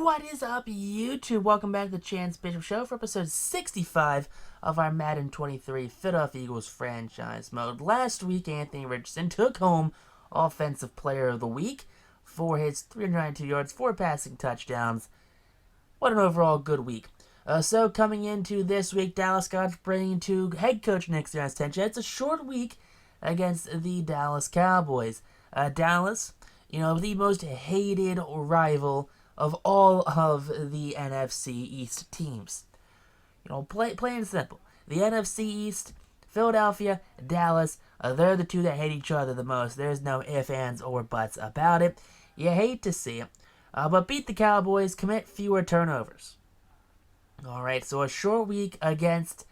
What is up, YouTube? Welcome back to the Chance Bishop Show for episode 65 of our Madden 23 Philadelphia Eagles franchise mode. Last week, Anthony Richardson took home Offensive Player of the Week for his 392 yards, 4 passing touchdowns. What an overall good week. So coming into this week, Dallas got bringing to head coach Nick Sirianni's attention. It's a short week against the Dallas Cowboys. Dallas, the most hated rival of all of the NFC East teams. Plain and simple. The NFC East, Philadelphia, Dallas, they're the two that hate each other the most. There's no ifs, ands, or buts about it. You hate to see it. But beat the Cowboys, commit fewer turnovers. Alright, so a short week against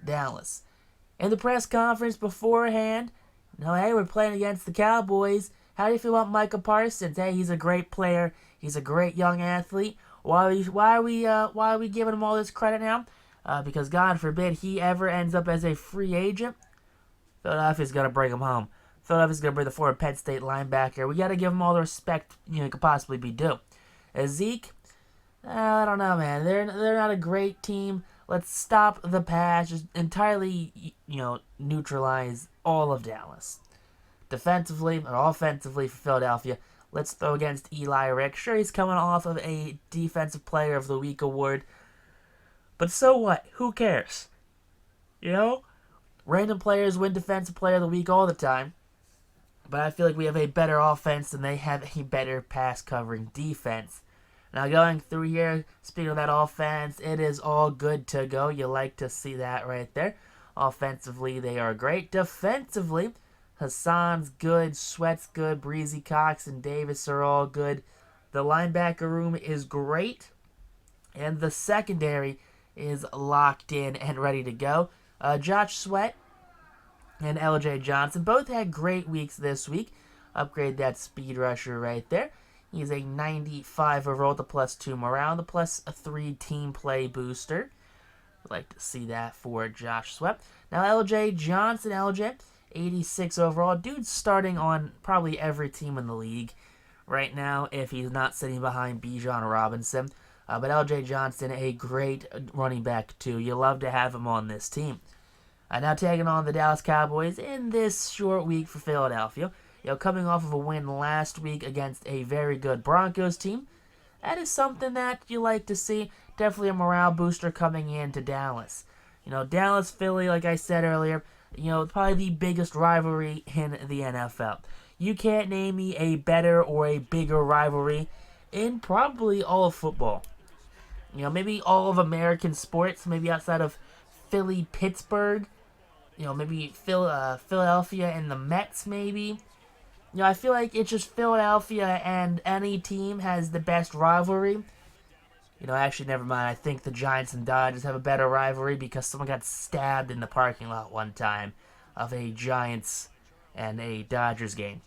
Dallas. In the press conference beforehand, hey, we're playing against the Cowboys. How do you feel about Micah Parsons? Hey, he's a great player. He's a great young athlete. Why are we giving him all this credit now? Because God forbid he ever ends up as a free agent. Philadelphia's gonna bring him home. Philadelphia's gonna bring the former Penn State linebacker. We gotta give him all the respect could possibly be due. Zeke, I don't know, man. They're not a great team. Let's stop the pass. Just entirely neutralize all of Dallas. Defensively or offensively for Philadelphia, let's throw against Eli Rick. Sure, he's coming off of a Defensive Player of the Week award, but so what? Who cares? Random players win Defensive Player of the Week all the time, but I feel like we have a better offense and they have a better pass covering defense. Now going through here, speaking of that offense, it is all good to go. You like to see that right there. Offensively, they are great. Defensively, Hassan's good, Sweat's good, Breezy, Cox, and Davis are all good. The linebacker room is great, and the secondary is locked in and ready to go. Josh Sweat and LJ Johnson both had great weeks this week. Upgrade that speed rusher right there. He's a 95 overall, the +2 morale, the +3 team play booster. I'd like to see that for Josh Sweat. Now LJ Johnson, 86 overall. Dude's starting on probably every team in the league right now if he's not sitting behind Bijan Robinson. But LJ Johnson, a great running back too. You love to have him on this team. Now taking on the Dallas Cowboys in this short week for Philadelphia. Coming off of a win last week against a very good Broncos team. That is something that you like to see. Definitely a morale booster coming into Dallas. Dallas, Philly, like I said earlier, probably the biggest rivalry in the NFL. You can't name me a better or a bigger rivalry in probably all of football. Maybe all of American sports, maybe outside of Philly, Pittsburgh. Maybe Philadelphia and the Mets, maybe. I feel like it's just Philadelphia and any team has the best rivalry. Actually, never mind. I think the Giants and Dodgers have a better rivalry because someone got stabbed in the parking lot one time of a Giants and a Dodgers game.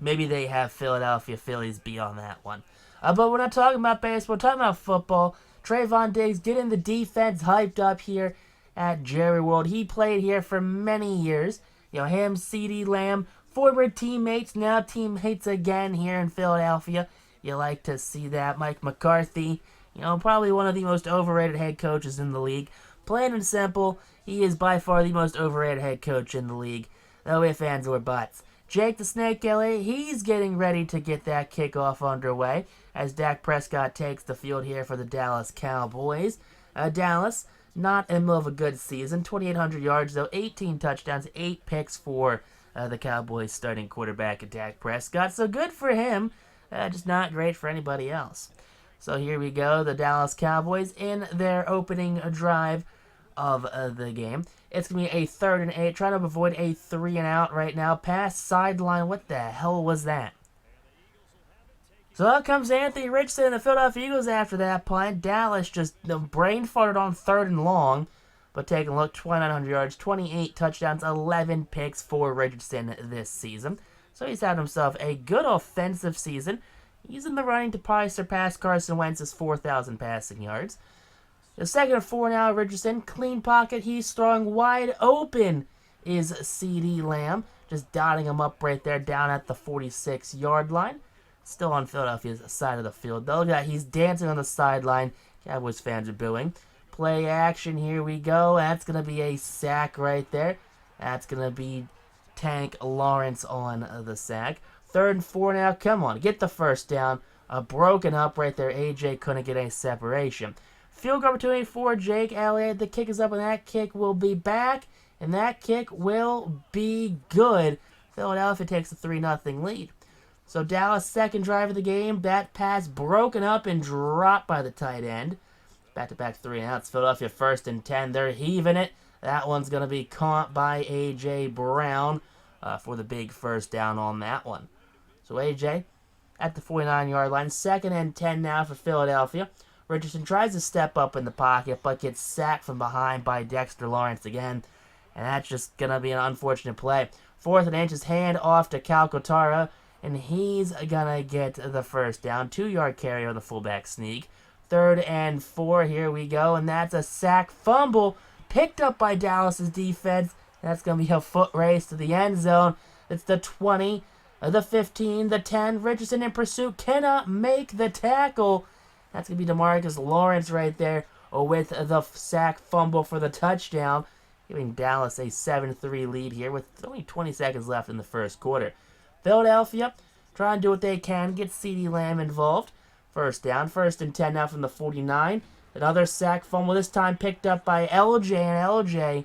Maybe they have Philadelphia Phillies be on that one. But we're not talking about baseball. We're talking about football. Trayvon Diggs getting the defense hyped up here at Jerry World. He played here for many years. Him, CeeDee Lamb, former teammates, now teammates again here in Philadelphia. You like to see that. Mike McCarthy, probably one of the most overrated head coaches in the league. Plain and simple, he is by far the most overrated head coach in the league. No ifs, ands, or buts. Jake the Snake Elliott, he's getting ready to get that kickoff underway as Dak Prescott takes the field here for the Dallas Cowboys. Dallas, not in the middle of a good season. 2,800 yards, though, 18 touchdowns, 8 picks for the Cowboys starting quarterback, Dak Prescott. So good for him. Just not great for anybody else. So here we go, the Dallas Cowboys in their opening drive of the game. It's going to be a 3rd and 8, trying to avoid a 3-and-out right now. Pass sideline, what the hell was that? So out comes Anthony Richardson and the Philadelphia Eagles after that punt. Dallas just brain farted on 3rd and long. But take a look, 2,900 yards, 28 touchdowns, 11 picks for Richardson this season. So he's had himself a good offensive season. He's in the running to probably surpass Carson Wentz's 4,000 passing yards. The 2nd and 4 now, Richardson. Clean pocket, he's throwing wide open is CeeDee Lamb. Just dotting him up right there down at the 46-yard line. Still on Philadelphia's side of the field. Though, he's dancing on the sideline. Cowboys fans are booing. Play action, here we go. That's going to be a sack right there. That's going to be Tank Lawrence on the sack. 3rd and 4 now. Come on, get the first down. Broken up right there. AJ couldn't get any separation. Field goal opportunity for Jake Elliott. The kick is up, and that kick will be back. And that kick will be good. Philadelphia takes a 3-0 lead. So Dallas' second drive of the game. That pass broken up and dropped by the tight end. Back-to-back 3-and-outs. Philadelphia 1st and 10. They're heaving it. That one's going to be caught by A.J. Brown for the big first down on that one. So A.J. at the 49-yard line. 2nd and 10 now for Philadelphia. Richardson tries to step up in the pocket, but gets sacked from behind by Dexter Lawrence again. And that's just going to be an unfortunate play. 4th and inches, hand off to Calcaterra, and he's going to get the first down. 2-yard carry on the fullback sneak. 3rd and 4, here we go, and that's a sack fumble picked up by Dallas's defense. That's going to be a foot race to the end zone. It's the 20, the 15, the 10. Richardson in pursuit cannot make the tackle. That's going to be DeMarcus Lawrence right there with the sack fumble for the touchdown, giving Dallas a 7-3 lead here with only 20 seconds left in the first quarter. Philadelphia trying to do what they can, get CeeDee Lamb involved. First down, 1st and 10 now from the 49. Another sack fumble, this time picked up by LJ, and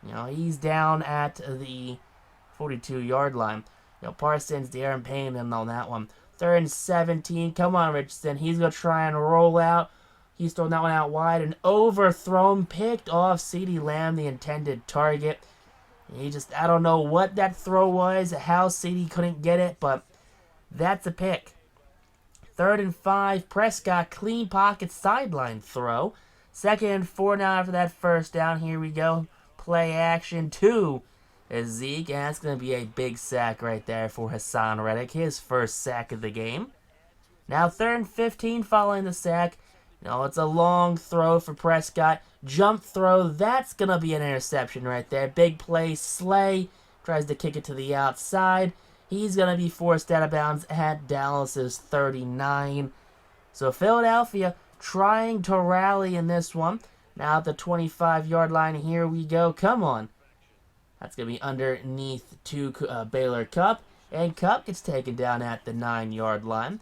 LJ, he's down at the 42-yard line. Parsons, Darren Payne, and on that one. 3rd and 17. Come on, Richardson. He's going to try and roll out. He's throwing that one out wide and overthrown, picked off CeeDee Lamb, the intended target. I don't know what that throw was, how CeeDee couldn't get it, but that's a pick. 3rd and 5. Prescott, clean pocket, sideline throw. 2nd and 4 now after that first down. Here we go. Play action 2. Zeke, and that's going to be a big sack right there for Hassan Reddick, his first sack of the game. Now 3rd and 15 following the sack. It's a long throw for Prescott. Jump throw, that's going to be an interception right there. Big play, Slay tries to kick it to the outside. He's going to be forced out of bounds at Dallas's 39. So Philadelphia trying to rally in this one. Now at the 25-yard line, here we go. Come on. That's going to be underneath to Baylor Cup. And Cup gets taken down at the 9-yard line.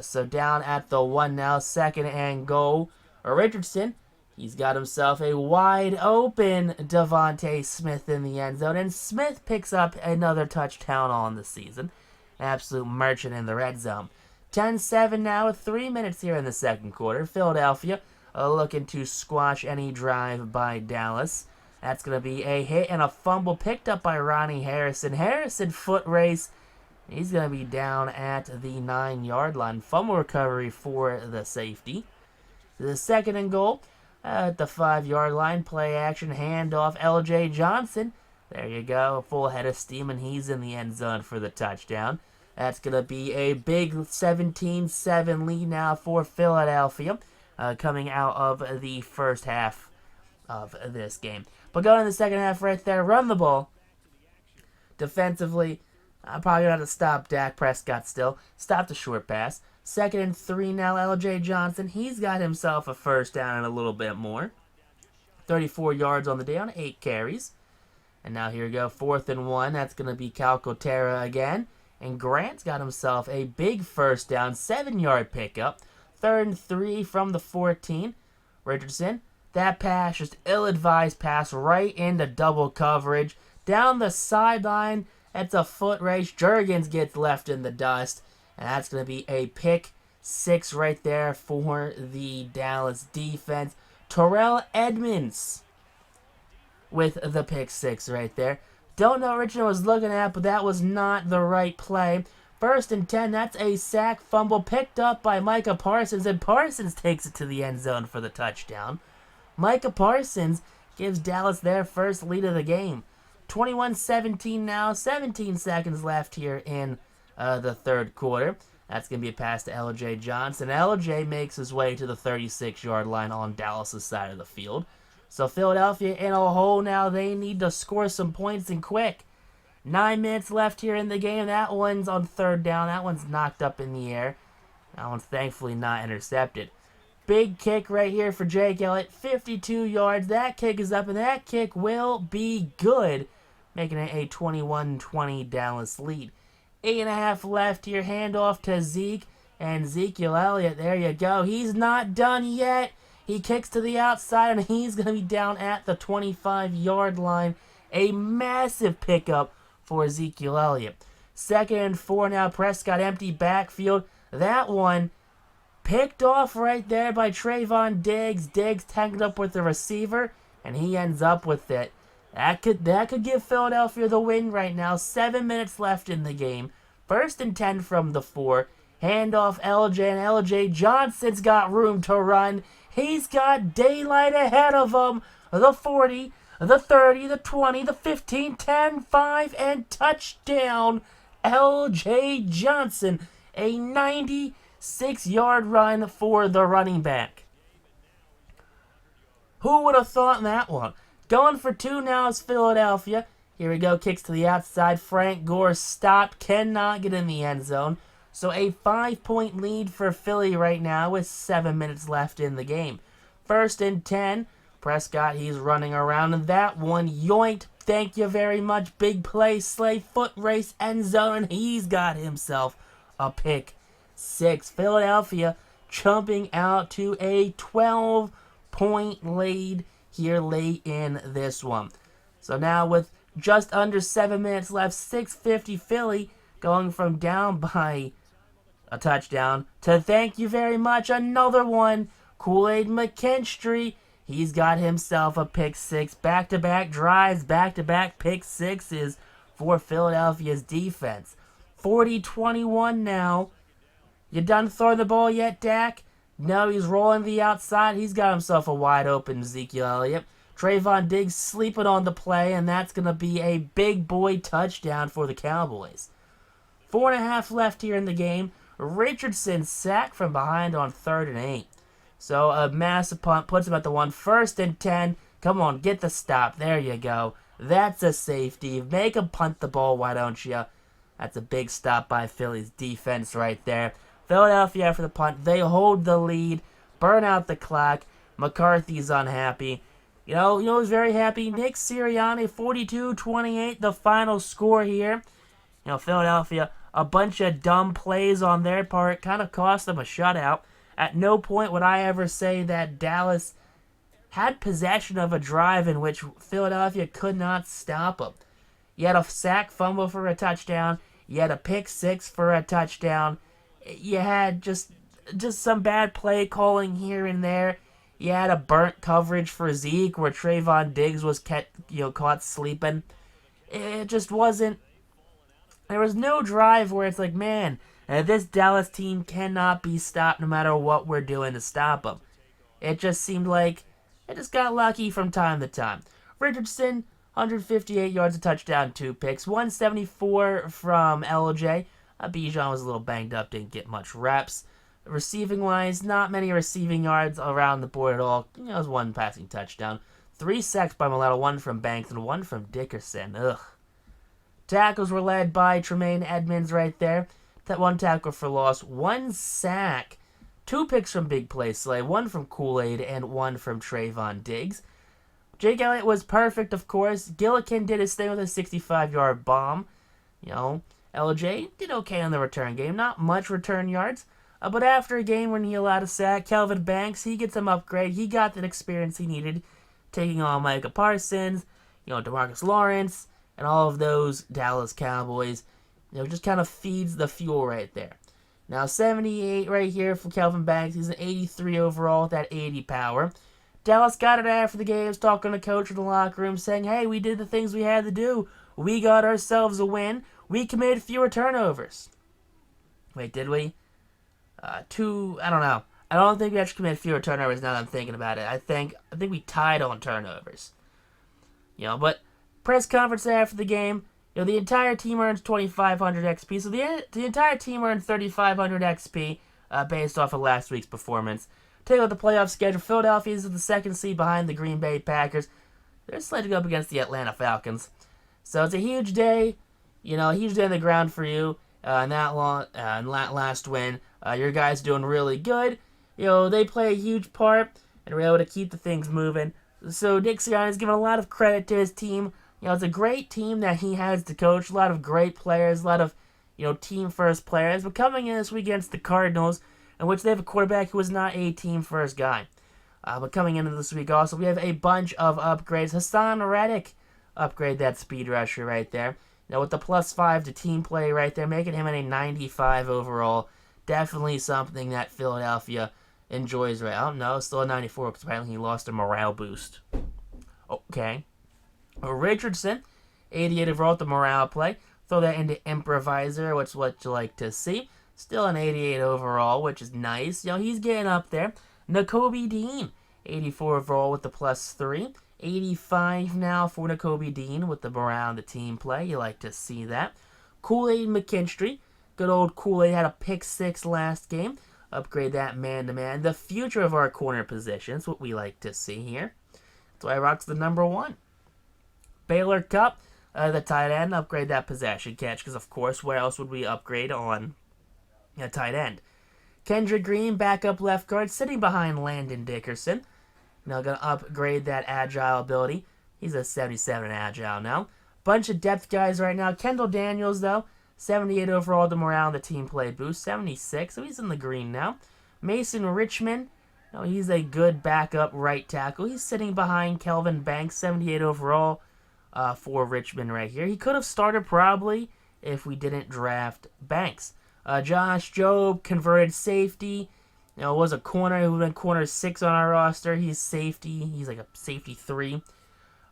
So down at the 1 now, 2nd and goal. Richardson, he's got himself a wide open Devontae Smith in the end zone. And Smith picks up another touchdown on the season. Absolute merchant in the red zone. 10-7 now with 3 minutes here in the second quarter. Philadelphia looking to squash any drive by Dallas. That's going to be a hit and a fumble picked up by Ronnie Harrison. Harrison foot race. He's going to be down at the 9-yard line. Fumble recovery for the safety. The 2nd and goal at the 5-yard line. Play action, handoff, LJ Johnson. There you go. Full head of steam, and he's in the end zone for the touchdown. That's going to be a big 17-7 lead now for Philadelphia coming out of the first half of this game. But going in the second half right there, run the ball. Defensively, I'm probably going to have to stop Dak Prescott still. Stop the short pass. 2nd and 3 now, LJ Johnson. He's got himself a first down and a little bit more. 34 yards on the day on 8 carries. And now here we go, 4th and 1. That's going to be Calcaterra again. And Grant's got himself a big first down, 7-yard pickup. 3rd and 3 from the 14. Richardson. That pass, just ill-advised pass right into double coverage. Down the sideline, that's a foot race. Jurgens gets left in the dust. And that's going to be a pick 6 right there for the Dallas defense. Terrell Edmonds with the pick 6 right there. Don't know what Richardson was looking at, but that was not the right play. 1st and 10, that's a sack fumble picked up by Micah Parsons. And Parsons takes it to the end zone for the touchdown. Micah Parsons gives Dallas their first lead of the game. 21-17 now, 17 seconds left here in the third quarter. That's going to be a pass to LJ Johnson. LJ makes his way to the 36-yard line on Dallas' side of the field. So Philadelphia in a hole now. They need to score some points and quick. 9 minutes left here in the game. That one's on third down. That one's knocked up in the air. That one's thankfully not intercepted. Big kick right here for Jake Elliott. 52 yards. That kick is up, and that kick will be good, making it a 21-20 Dallas lead. 8.5 left here. Handoff to Zeke. And Ezekiel Elliott, there you go. He's not done yet. He kicks to the outside, and he's going to be down at the 25-yard line. A massive pickup for Ezekiel Elliott. 2nd and 4 now. Prescott empty backfield. That one picked off right there by Trayvon Diggs. Diggs tangled up with the receiver, and he ends up with it. That could give Philadelphia the win right now. 7 minutes left in the game. 1st and 10 from the 4. Handoff LJ, and LJ Johnson's got room to run. He's got daylight ahead of him. The 40, the 30, the 20, the 15, 10, 5, and touchdown. LJ Johnson. A 96-yard run for the running back. Who would have thought that one? Going for 2 now is Philadelphia. Here we go, kicks to the outside. Frank Gore stopped, cannot get in the end zone. So a 5-point lead for Philly right now with 7 minutes left in the game. 1st and 10. Prescott, he's running around, and that one yoinked. Thank you very much. Big play, Slay, foot race, end zone, and he's got himself a pick 6. Philadelphia jumping out to a 12-point lead here late in this one. So now with just under 7 minutes left, 6:50 Philly going from down by a touchdown to thank you very much, another one. Kool-Aid McKinstry, he's got himself a pick 6. Back-to-back drives, back-to-back pick 6s for Philadelphia's defense. 40-21 now. You done throwing the ball yet, Dak? No, he's rolling the outside. He's got himself a wide open Ezekiel Elliott. Trayvon Diggs sleeping on the play, and that's going to be a big boy touchdown for the Cowboys. 4.5 left here in the game. Richardson sacked from behind on 3rd and 8. So a massive punt puts him at the 1. 1st and 10. Come on, get the stop. There you go. That's a safety. Make him punt the ball, why don't you? That's a big stop by Philly's defense right there. Philadelphia after the punt. They hold the lead. Burn out the clock. McCarthy's unhappy. You know who's very happy? Nick Sirianni, 42-28, the final score here. Philadelphia, a bunch of dumb plays on their part kind of cost them a shutout. At no point would I ever say that Dallas had possession of a drive in which Philadelphia could not stop them. You had a sack fumble for a touchdown. You had a pick 6 for a touchdown. You had just some bad play calling here and there. You had a burnt coverage for Zeke where Trayvon Diggs was caught sleeping. It just wasn't. There was no drive where it's like, man, this Dallas team cannot be stopped no matter what we're doing to stop them. It just seemed like it just got lucky from time to time. Richardson, 158 yards, a touchdown, 2 picks. 174 from LJ. Bijan was a little banged up, didn't get much reps. Receiving-wise, not many receiving yards around the board at all. It was 1 passing touchdown. 3 sacks by Milano, 1 from Banks, and 1 from Dickerson. Ugh. Tackles were led by Tremaine Edmonds right there. That 1 tackle for loss, 1 sack. 2 picks from Big Play Slay, 1 from Kool-Aid, and 1 from Trayvon Diggs. Jake Elliott was perfect, of course. Gillikin did his thing with a 65-yard bomb. LJ did okay on the return game. Not much return yards. But after a game when he allowed a sack, Kelvin Banks, he gets some upgrade. He got that experience he needed, taking on Micah Parsons, DeMarcus Lawrence, and all of those Dallas Cowboys. Just kind of feeds the fuel right there. Now, 78 right here for Kelvin Banks. He's an 83 overall with that 80 power. Dallas got it after the game, talking to coach in the locker room, saying, hey, we did the things we had to do. We got ourselves a win. We committed fewer turnovers. Wait, did we? I don't know. I don't think we actually committed fewer turnovers now that I'm thinking about it. I think we tied on turnovers. But press conference after the game, the entire team earns 2,500 XP. So the entire team earned 3,500 XP based off of last week's performance. Take a look at the playoff schedule. Philadelphia is the 2nd seed behind the Green Bay Packers. They're slated to go up against the Atlanta Falcons. So it's a huge day he's doing the ground for you. In that last win, your guys doing really good. They play a huge part, and we're able to keep the things moving. So Nick Sirianni is giving a lot of credit to his team. It's a great team that he has to coach. A lot of great players, a lot of team first players. But coming in this week against the Cardinals, in which they have a quarterback who is not a team first guy. But coming into this week also, we have a bunch of upgrades. Hassan Reddick upgrade that speed rusher right there. With the +5 to team play right there, making him at a 95 overall. Definitely something that Philadelphia enjoys right now. No, still a 94 because apparently he lost a morale boost. Okay. Richardson, 88 overall with the morale play. Throw that into improviser, which is what you like to see. Still an 88 overall, which is nice. He's getting up there. Nakobe Dean, 84 overall with the +3. 85 now for Nakobe Dean with the morale and the team play. You like to see that. Kool-Aid McKinstry. Good old Kool-Aid had a pick 6 last game. Upgrade that man-to-man. The future of our corner positions, what we like to see here. That's why I rock's the number 1. Baylor Cup, the tight end. Upgrade that possession catch because, of course, where else would we upgrade on a tight end? Kendrick Green, backup left guard, sitting behind Landon Dickerson. Now going to upgrade that agile ability. He's a 77 agile now. Bunch of depth guys right now. Kendall Daniels, though, 78 overall, the morale and the team play boost. 76, so he's in the green now. Mason Richmond, he's a good backup right tackle. He's sitting behind Kelvin Banks, 78 overall for Richmond right here. He could have started probably if we didn't draft Banks. Josh Jobe, converted safety. Was a corner who went corner 6 on our roster. He's safety. He's like a safety 3.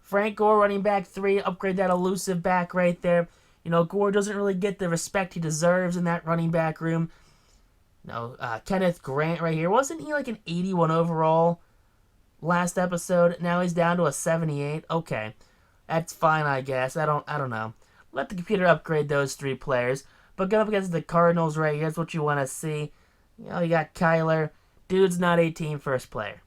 Frank Gore, running back 3. Upgrade that elusive back right there. Gore doesn't really get the respect he deserves in that running back room. Kenneth Grant right here. Wasn't he like an 81 overall last episode? Now he's down to a 78. Okay. That's fine, I guess. I don't know. Let the computer upgrade those 3 players. But going up against the Cardinals right here, that's what you want to see. You got Kyler. Dude's not a team first player.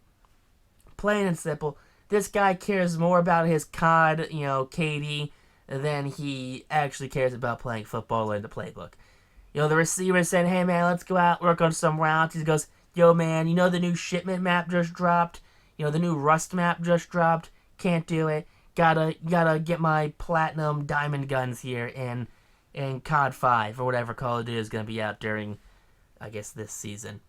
Plain and simple. This guy cares more about his COD, KD, than he actually cares about playing football or in the playbook. The receiver said, hey, man, let's go out, work on some routes. He goes, yo, man, the new shipment map just dropped? The new Rust map just dropped? Can't do it. Gotta get my platinum diamond guns here in COD 5 or whatever Call of Duty is going to be out during, I guess, this season.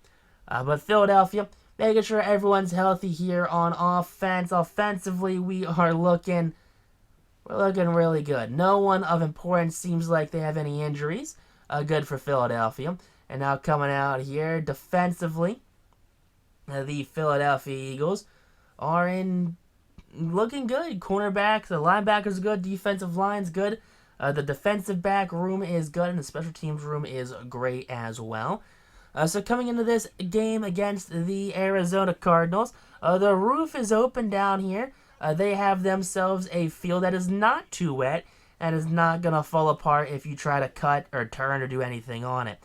But Philadelphia, making sure everyone's healthy here on offense. Offensively, we're looking really good. No one of importance seems like they have any injuries. Good for Philadelphia. And now coming out here defensively, the Philadelphia Eagles are looking good. Cornerbacks, the linebackers good, defensive line's good. The defensive back room is good, and the special teams room is great as well. So coming into this game against the Arizona Cardinals, the roof is open down here. They have themselves a field that is not too wet and is not going to fall apart if you try to cut or turn or do anything on it.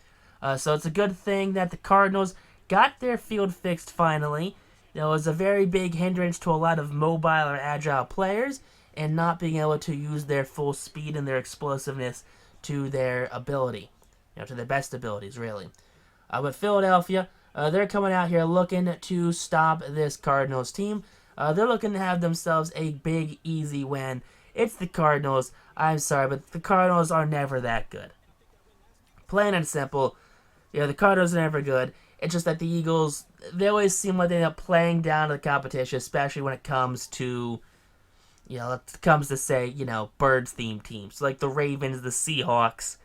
So it's a good thing that the Cardinals got their field fixed finally. It was a very big hindrance to a lot of mobile or agile players and not being able to use their full speed and their explosiveness to their ability, to their best abilities, really. But Philadelphia, they're coming out here looking to stop this Cardinals team. They're looking to have themselves a big, easy win. It's the Cardinals. I'm sorry, but the Cardinals are never that good. Plain and simple, the Cardinals are never good. It's just that the Eagles, they always seem like they end up playing down to the competition, especially when it comes to, say, birds-themed teams. Like the Ravens, the Seahawks,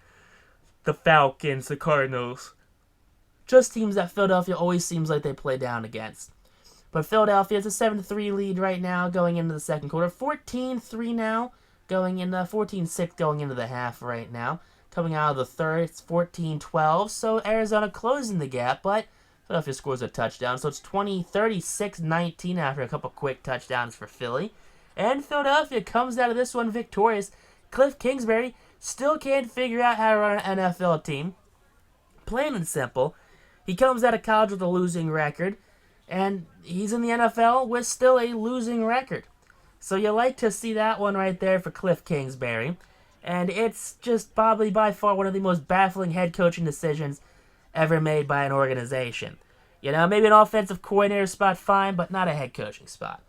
the Falcons, the Cardinals. Just teams that Philadelphia always seems like they play down against. But Philadelphia is a 7-3 lead right now going into the second quarter. 14-3 now, 14-6 going into the half right now. Coming out of the third, it's 14-12. So Arizona closing the gap, but Philadelphia scores a touchdown. So it's 36-19 after a couple quick touchdowns for Philly. And Philadelphia comes out of this one victorious. Cliff Kingsbury still can't figure out how to run an NFL team. Plain and simple. He comes out of college with a losing record, and he's in the NFL with still a losing record. So you like to see that one right there for Cliff Kingsbury. And it's just probably by far one of the most baffling head coaching decisions ever made by an organization. You know, maybe an offensive coordinator spot, fine, but not a head coaching spot.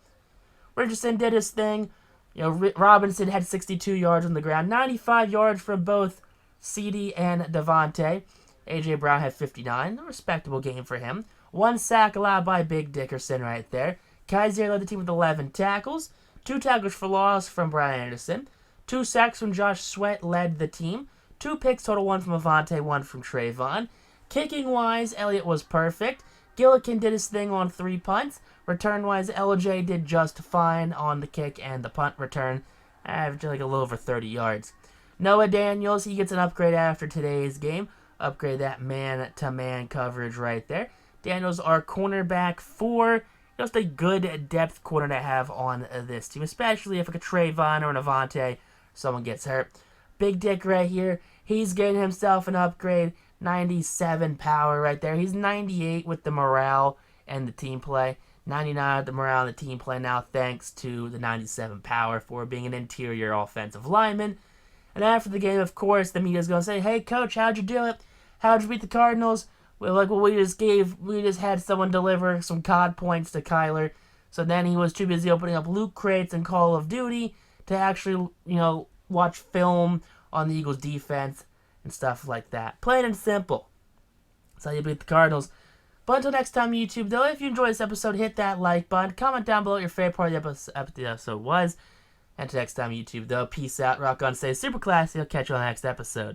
Richardson did his thing. You know, Robinson had 62 yards on the ground, 95 yards from both CD and Devontae. A.J. Brown had 59, a respectable game for him. 1 sack allowed by Big Dickerson right there. Kaiser led the team with 11 tackles. 2 tackles for loss from Brian Anderson. 2 sacks from Josh Sweat led the team. 2 picks total, 1 from Avante, 1 from Trayvon. Kicking-wise, Elliott was perfect. Gillikin did his thing on 3 punts. Return-wise, LJ did just fine on the kick and the punt return, averaging like a little over 30 yards. Noah Daniels, he gets an upgrade after today's game. Upgrade that man-to-man coverage right there. Daniels, our cornerback 4. Just a good depth corner to have on this team, especially if like a Trayvon or an Avante, someone gets hurt. Big Dick right here, he's getting himself an upgrade. 97 power right there. He's 98 with the morale and the team play. 99 with the morale and the team play now, thanks to the 97 power for being an interior offensive lineman. And after the game, of course, the media's going to say, hey, coach, how'd you do it? How'd you beat the Cardinals? Well, like what we just had someone deliver some COD points to Kyler. So then he was too busy opening up loot crates and Call of Duty to actually, watch film on the Eagles defense and stuff like that. Plain and simple. That's how you beat the Cardinals. But until next time, YouTube, though, if you enjoyed this episode, hit that like button. Comment down below what your favorite part of the episode was. Until next time, YouTube, though, peace out, rock on, stay super classy. I'll catch you on the next episode.